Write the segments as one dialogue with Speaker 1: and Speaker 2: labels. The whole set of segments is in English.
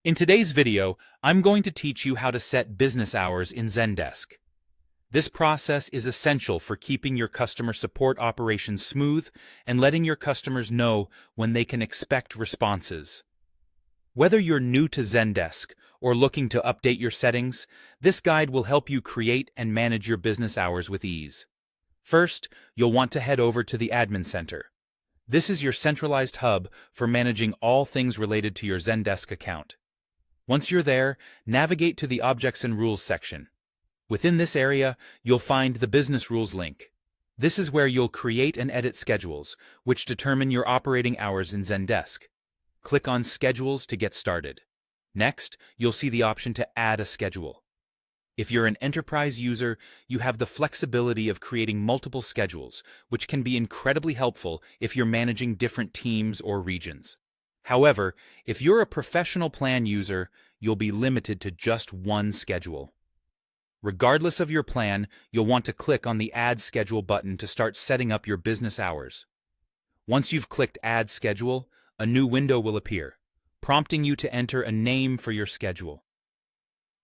Speaker 1: In today's video, I'm going to teach you how to set business hours in Zendesk. This process is essential for keeping your customer support operations smooth and letting your customers know when they can expect responses. Whether you're new to Zendesk or looking to update your settings, this guide will help you create and manage your business hours with ease. First, you'll want to head over to the Admin Center. This is your centralized hub for managing all things related to your Zendesk account. Once you're there, navigate to the Objects and Rules section. Within this area, you'll find the Business Rules link. This is where you'll create and edit schedules, which determine your operating hours in Zendesk. Click on Schedules to get started. Next, you'll see the option to add a schedule. If you're an enterprise user, you have the flexibility of creating multiple schedules, which can be incredibly helpful if you're managing different teams or regions. However, if you're a professional plan user, you'll be limited to just one schedule. Regardless of your plan, you'll want to click on the Add Schedule button to start setting up your business hours. Once you've clicked Add Schedule, a new window will appear, prompting you to enter a name for your schedule.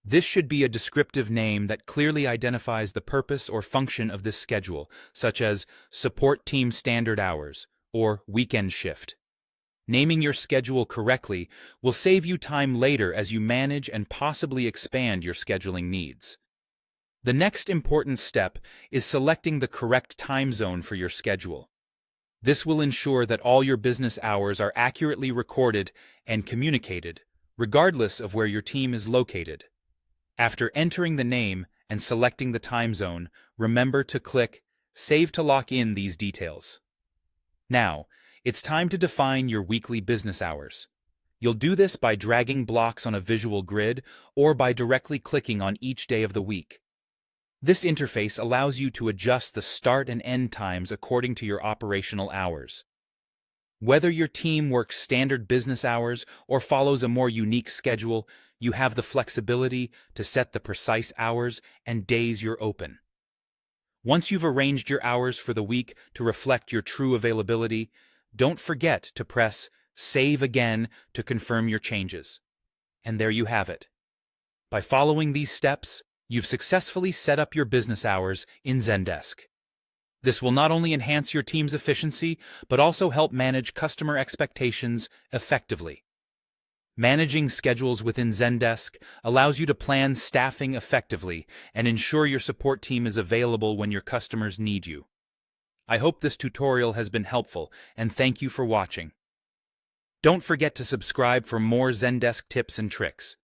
Speaker 1: This should be a descriptive name that clearly identifies the purpose or function of this schedule, such as Support Team Standard Hours or Weekend Shift. Naming your schedule correctly will save you time later as you manage and possibly expand your scheduling needs. The next important step is selecting the correct time zone for your schedule. This will ensure that all your business hours are accurately recorded and communicated, regardless of where your team is located. After entering the name and selecting the time zone, remember to click Save to lock in these details. Now, it's time to define your weekly business hours. You'll do this by dragging blocks on a visual grid or by directly clicking on each day of the week. This interface allows you to adjust the start and end times according to your operational hours. Whether your team works standard business hours or follows a more unique schedule, you have the flexibility to set the precise hours and days you're open. Once you've arranged your hours for the week to reflect your true availability, don't forget to press Save Again to confirm your changes. And there you have it. By following these steps, you've successfully set up your business hours in Zendesk. This will not only enhance your team's efficiency, but also help manage customer expectations effectively. Managing schedules within Zendesk allows you to plan staffing effectively and ensure your support team is available when your customers need you. I hope this tutorial has been helpful, and thank you for watching. Don't forget to subscribe for more Zendesk tips and tricks.